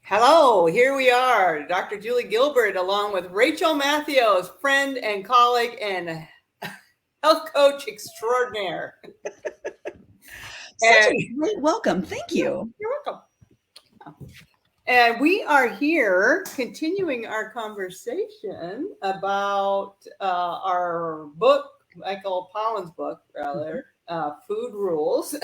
Hello, here we are, Dr. Julie Gilbert, along with Rachel Matthews, friend and colleague and health coach extraordinaire. Such a great welcome. Thank you. You're welcome. And we are here continuing our conversation about our book, Michael Pollan's book, rather, Food Rules.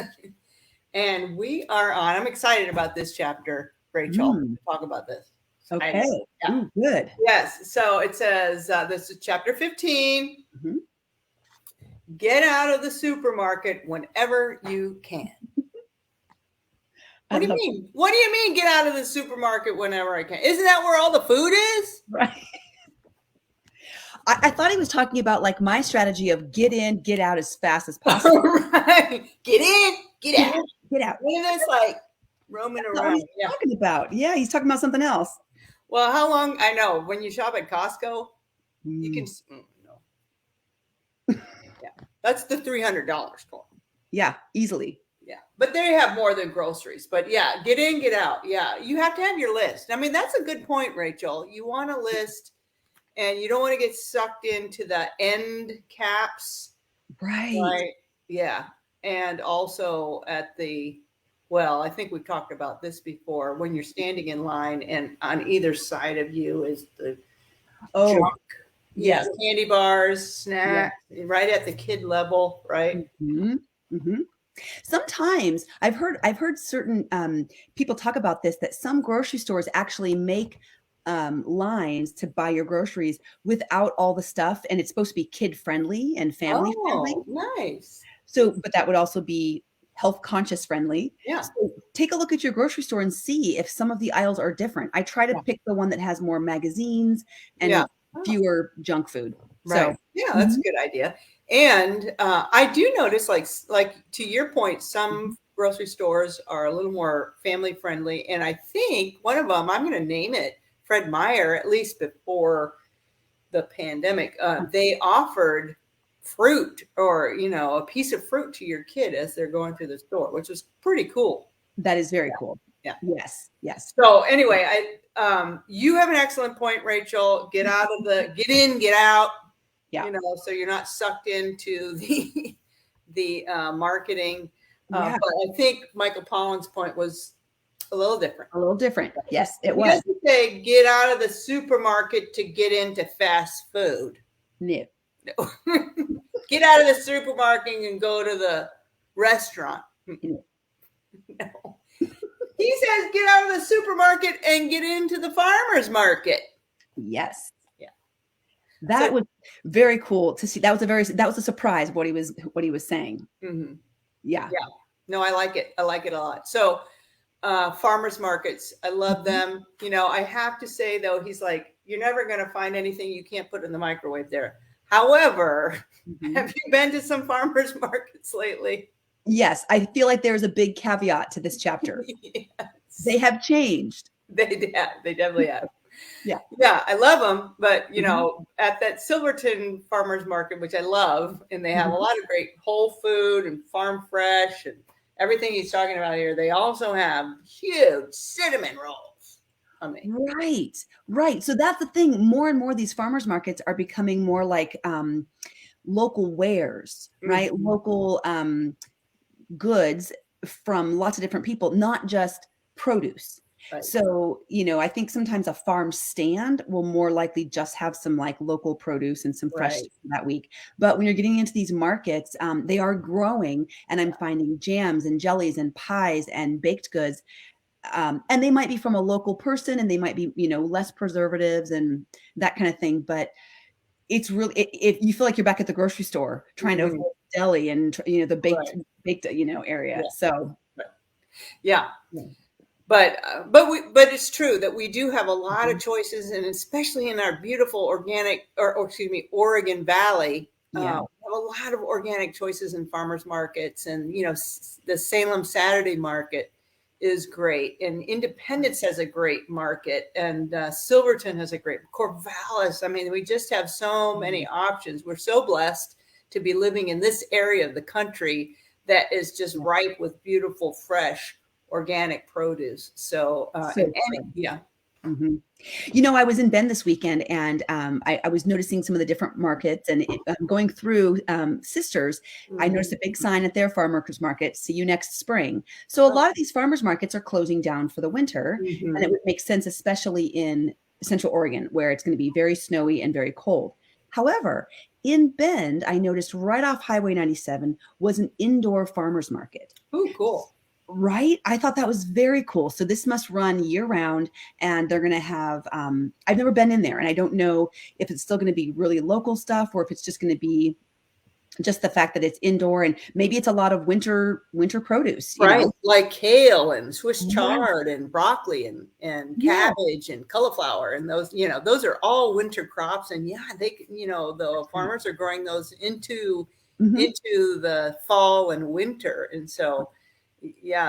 And I'm excited about this chapter, Rachel, to talk about this. Okay. Yeah. Ooh, good. Yes. So it says, this is chapter 15. Mm-hmm. Get out of the supermarket whenever you can. What do you mean? What do you mean get out of the supermarket whenever I can? Isn't that where all the food is? Right. I thought he was talking about like my strategy of get in, get out as fast as possible. Right. Get in, get out. Get out. And it's like roaming around. What he's talking about. Yeah, he's talking about something else. Well, how long? I know when you shop at Costco, you can. No. Yeah, that's the $300 store. Yeah, easily. Yeah, but they have more than groceries. But yeah, get in, get out. Yeah, you have to have your list. I mean, that's a good point, Rachel. You want a list, and you don't want to get sucked into the end caps. Right. Yeah, and also at the. Well, I think we've talked about this before. When you're standing in line, and on either side of you is the junk. Yes, candy bars, snacks, right at the kid level, right? Mm-hmm. Mm-hmm. Sometimes I've heard certain people talk about this, that some grocery stores actually make lines to buy your groceries without all the stuff, and it's supposed to be kid friendly and family friendly. Nice. So, but that would also be health conscious friendly. Yeah. So take a look at your grocery store and see if some of the aisles are different. I try to pick the one that has more magazines and fewer junk food. Right. So, yeah, that's a good idea. And I do notice, like to your point, some grocery stores are a little more family friendly. And I think one of them, I'm going to name it Fred Meyer, at least before the pandemic, they offered fruit or, a piece of fruit to your kid as they're going through the store, which was pretty cool. That is very cool. Yeah. Yes. Yes. So anyway, you have an excellent point, Rachel. Get in, get out. Yeah. So you're not sucked into the marketing. But I think Michael Pollan's point was a little different. Yes, it was. He doesn't say get out of the supermarket to get into fast food. No. Get out of the supermarket and go to the restaurant. No. He says get out of the supermarket and get into the farmer's market. Yes. Yeah. That was very cool to see. That was a surprise what he was saying. Mm-hmm. Yeah. Yeah. No, I like it. I like it a lot. So farmers markets, I love them. I have to say though, he's like, you're never going to find anything you can't put in the microwave there. However, have you been to some farmers markets lately? Yes, I feel like there's a big caveat to this chapter. Yes. They have changed. They definitely have. Yeah. Yeah, I love them. But, at that Silverton farmers market, which I love, and they have a lot of great whole food and farm fresh and everything he's talking about here. They also have huge cinnamon rolls. Right. So that's the thing. More and more these farmers markets are becoming more like local wares, right? Mm-hmm. Local goods from lots of different people, not just produce. Right. So, I think sometimes a farm stand will more likely just have some like local produce and some fresh that week. But when you're getting into these markets, they are growing, and I'm finding jams and jellies and pies and baked goods. And they might be from a local person, and they might be, less preservatives and that kind of thing. But it's really, if you feel like you're back at the grocery store trying to avoid deli and, the baked, area. Yeah. So, yeah. But it's true that we do have a lot of choices, and especially in our beautiful Oregon Valley, we have a lot of organic choices in farmers markets, and the Salem Saturday Market is great, and Independence has a great market, and Silverton has a great Corvallis. I mean, we just have so many options. We're so blessed to be living in this area of the country that is just ripe with beautiful, fresh organic produce. So, yeah. Mm-hmm. I was in Bend this weekend, and I was noticing some of the different markets, and going through Sisters, I noticed a big sign at their farmers market, "See you next spring." So a lot of these farmers markets are closing down for the winter, and it would make sense, especially in Central Oregon, where it's going to be very snowy and very cold. However, in Bend, I noticed right off Highway 97 was an indoor farmers market. Oh, cool. Right? I thought that was very cool. So this must run year round, and they're going to have, I've never been in there, and I don't know if it's still going to be really local stuff or if it's just going to be just the fact that it's indoor, and maybe it's a lot of winter produce, right? Like kale and Swiss chard Yeah. and broccoli and cabbage and cauliflower, and those, those are all winter crops. And they, the farmers are growing those into the fall and winter. And so,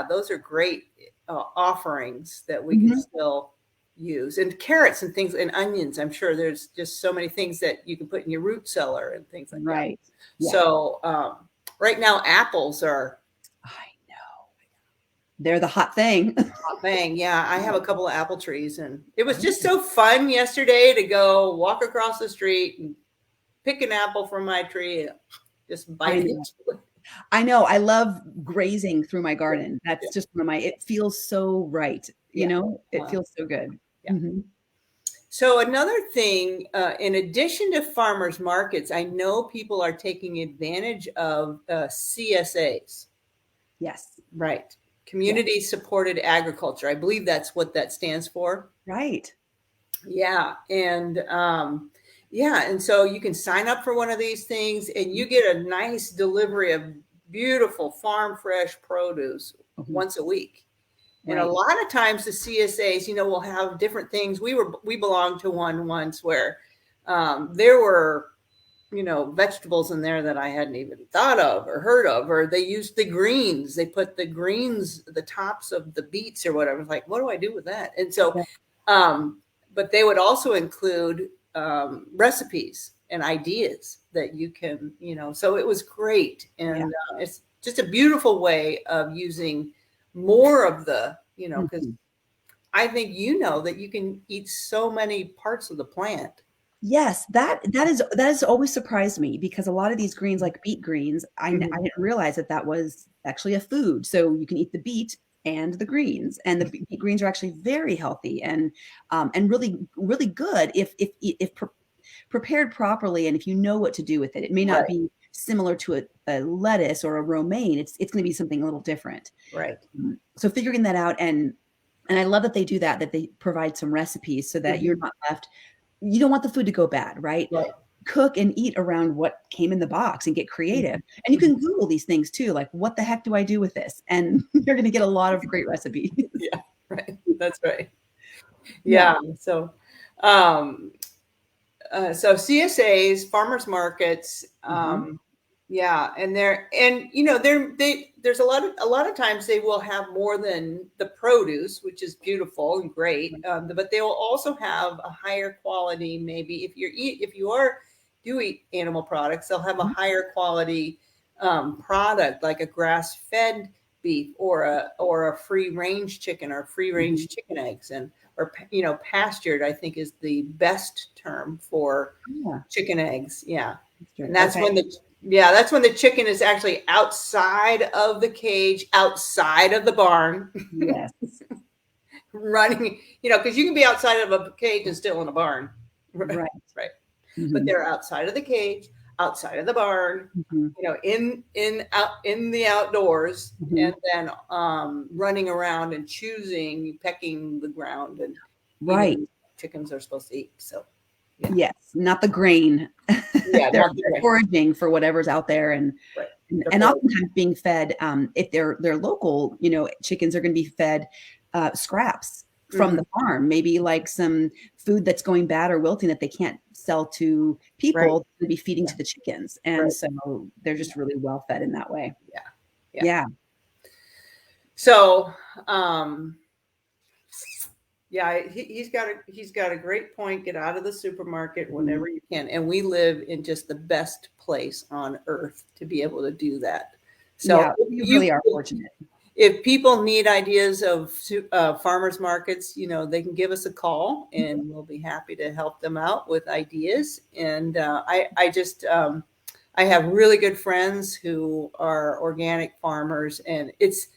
those are great offerings that we can still use. And carrots and things and onions. I'm sure there's just so many things that you can put in your root cellar and things like that. Yeah. So right now, apples are. I know. They're the hot thing. Hot thing. Yeah. I have a couple of apple trees, and it was just so fun yesterday to go walk across the street and pick an apple from my tree and just bite it. I know. I love grazing through my garden. That's just one of my, it feels so right. It feels so good. Yeah. So another thing, in addition to farmers markets, I know people are taking advantage of CSAs. Yes. Right. Community supported agriculture. I believe that's what that stands for. Right. Yeah. And and so you can sign up for one of these things, and you get a nice delivery of beautiful farm fresh produce once a week. And a lot of times the CSAs, will have different things. We belonged to one once where there were, vegetables in there that I hadn't even thought of or heard of, or they used the greens. They put the greens, the tops of the beets or whatever. It's like, what do I do with that? And so, but they would also include recipes and ideas that you can, so it was great. And it's just a beautiful way of using more of the, because I think that you can eat so many parts of the plant. Yes, that has always surprised me, because a lot of these greens, like beet greens, I didn't realize that was actually a food. So you can eat the beet and the greens, and the beet greens are actually very healthy and really, really good if prepared properly, and if you know what to do with it. It may not be similar to a lettuce or a romaine. It's going to be something a little different. Right. So figuring that out, and I love that they do that they provide some recipes so that you're not left. You don't want the food to go bad, right? Cook and eat around what came in the box and get creative. And you can Google these things too, like, what the heck do I do with this? And you're going to get a lot of great recipes. Yeah, right. That's right. Yeah. So, so CSAs, farmers markets, and there's a lot of times they will have more than the produce, which is beautiful and great, but they will also have a higher quality. Maybe if you do eat animal products, they'll have a higher quality product, like a grass-fed beef or a free-range chicken or free-range chicken eggs, or pastured, I think, is the best term for chicken eggs. Yeah. And that's when the chicken is actually outside of the cage, outside of the barn. Yes. Running, because you can be outside of a cage and still in a barn. Right. But they're outside of the cage, outside of the barn, in the outdoors, and then running around and pecking the ground and chickens are supposed to eat. So yes, not the grain. They're foraging for whatever's out there, and oftentimes being fed. If they're local, chickens are going to be fed scraps from the farm, maybe like some food that's going bad or wilting that they can't sell to people, to be feeding to the chickens. And so they're just really well fed in that way. Yeah. So, he's got a great point. Get out of the supermarket whenever you can. And we live in just the best place on earth to be able to do that. So you really are fortunate. if people need ideas of farmers markets, they can give us a call, and we'll be happy to help them out with ideas. And I have really good friends who are organic farmers, and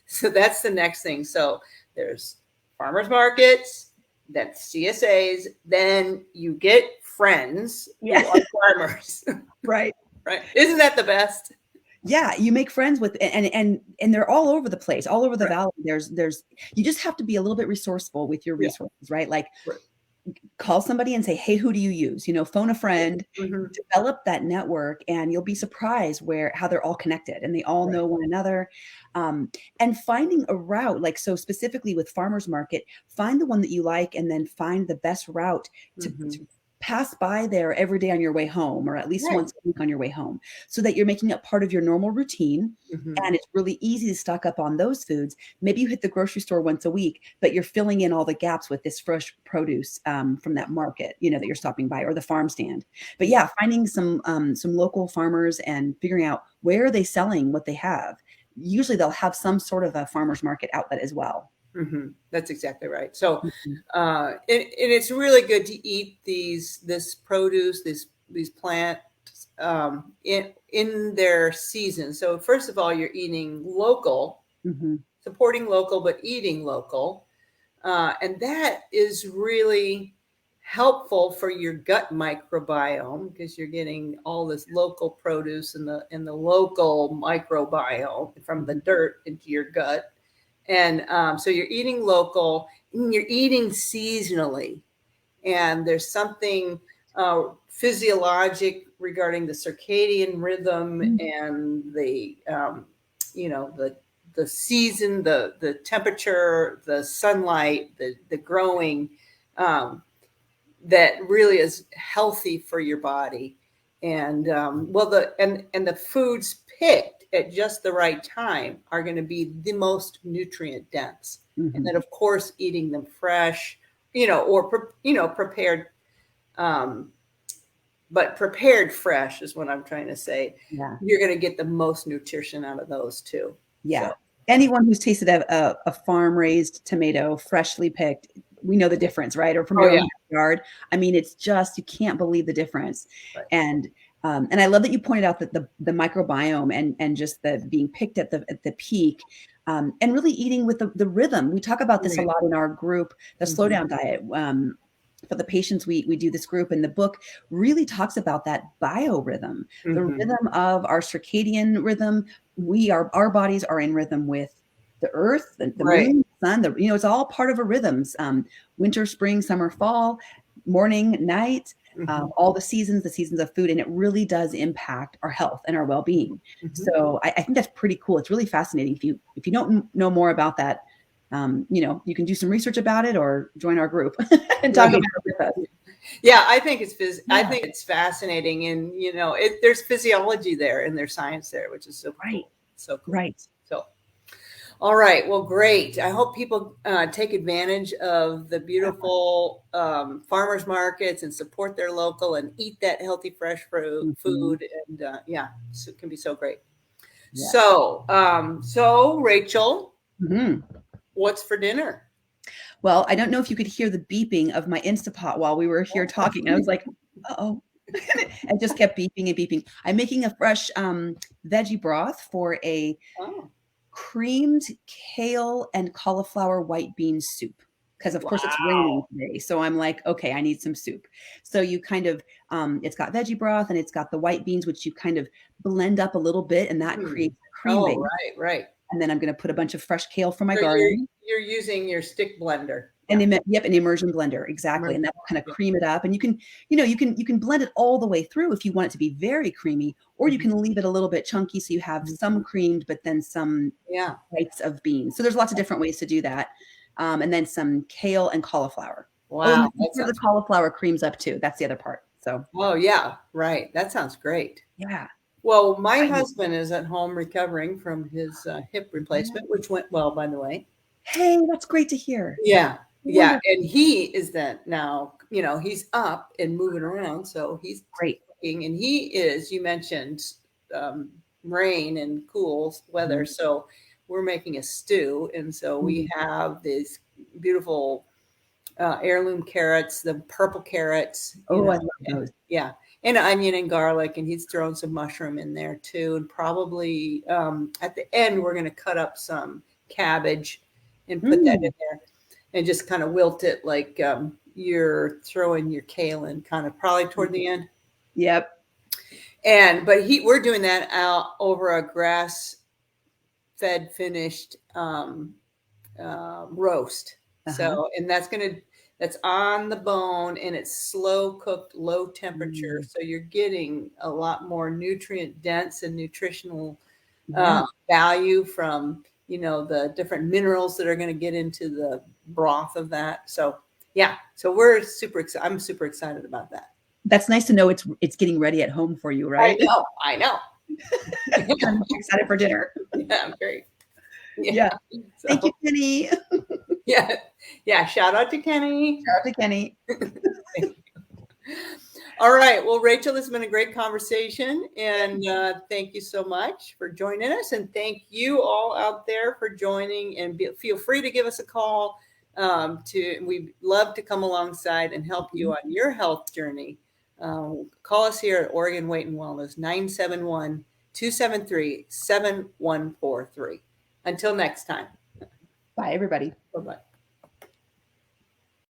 so that's the next thing. So there's farmers markets, then CSAs, then you get friends who are farmers. Right. Right. Isn't that the best? Yeah, you make friends with, and they're all over the place, all over the valley. There's you just have to be a little bit resourceful with your resources, right? Like call somebody and say, hey, who do you use? Phone a friend, develop that network, and you'll be surprised how they're all connected and they all know one another. And finding a route, like, so specifically with farmers market, find the one that you like, and then find the best route to pass by there every day on your way home, or at least once a week on your way home, so that you're making it part of your normal routine. And it's really easy to stock up on those foods. Maybe you hit the grocery store once a week, but you're filling in all the gaps with this fresh produce from that market, that you're stopping by, or the farm stand. But yeah, finding some local farmers and figuring out where are they selling what they have. Usually they'll have some sort of a farmer's market outlet as well. That's exactly right. So, and it's really good to eat this produce, these plants in their season. So first of all, you're eating local, supporting local, but eating local, and that is really helpful for your gut microbiome, because you're getting all this local produce in the local microbiome from the dirt into your gut. And so you're eating local, and you're eating seasonally. And there's something physiologic regarding the circadian rhythm and the season, the temperature, the sunlight, the growing, that really is healthy for your body. And the foods picked at just the right time are going to be the most nutrient dense. And then of course eating them fresh, or prepared, but prepared fresh is what I'm trying to say. You're going to get the most nutrition out of those too. So. Anyone who's tasted a farm raised tomato, freshly picked, we know the difference, right? Or from your own yard. I mean, it's just, you can't believe the difference. And I love that you pointed out that the microbiome and just the being picked at the peak, and really eating with the rhythm. We talk about this a lot in our group, the slow down diet. For the patients, we do this group, and the book really talks about that biorhythm, the rhythm of our circadian rhythm. Our bodies are in rhythm with the earth, the moon, the sun, it's all part of a rhythms. Winter, spring, summer, fall, morning, night, all the seasons of food. And it really does impact our health and our well-being. So I think that's pretty cool. It's really fascinating. If you don't know more about that, you can do some research about it or join our group and talk about it with us. Yeah, I think it's fascinating, and there's physiology there and there's science there, which is so cool. So cool. So, all right, well, great. I hope people take advantage of the beautiful farmers markets and support their local and eat that healthy, fresh food, and it can be so great. So Rachel, what's for dinner? Well, I don't know if you could hear the beeping of my Instapot while we were here talking. And I was like, uh-oh. And just kept beeping and beeping. I'm making a fresh veggie broth for a creamed kale and cauliflower white bean soup. Because of course it's raining today. So I'm like, okay, I need some soup. So you kind of, it's got veggie broth and it's got the white beans, which you kind of blend up a little bit, and that creates cream base. Right. And then I'm going to put a bunch of fresh kale from my garden. You're using your stick blender. And an immersion blender, exactly. And that will kind of cream it up. And you can blend it all the way through if you want it to be very creamy, or you can leave it a little bit chunky so you have some creamed, but then some whites of beans. So there's lots of different ways to do that. And then some kale and cauliflower. Wow. The cauliflower creams up too. That's the other part. So. Oh yeah, right. That sounds great. Yeah. Well, my husband is at home recovering from his hip replacement, which went well, by the way. Hey, that's great to hear. Yeah. Yeah. And he is now, he's up and moving around. So he's great. And he is, you mentioned rain and cool weather. So we're making a stew, and so we have these beautiful heirloom carrots, the purple carrots. Oh, I love those. Yeah, and onion and garlic, and he's thrown some mushroom in there too, and probably at the end we're going to cut up some cabbage and put that in there, and just kind of wilt it like you're throwing your kale in, kind of probably toward the end. Yep. But we're doing that out over a grass-fed finished roast. So, and that's on the bone, and it's slow cooked, low temperature. So you're getting a lot more nutrient dense and nutritional value from, the different minerals that are going to get into the broth of that. So yeah, so I'm super excited about that. That's nice to know it's getting ready at home for you, right? I know. I'm excited for dinner. Yeah, great. Yeah. So, thank you, Kenny. Yeah. Shout out to Kenny. Shout out to Kenny. All right. Well, Rachel, this has been a great conversation, and thank you so much for joining us. And thank you all out there for joining. And feel free to give us a call. We'd love to come alongside and help you on your health journey. Call us here at Oregon Weight and Wellness, 971-273-7143. Until next time. Bye, everybody. Bye-bye.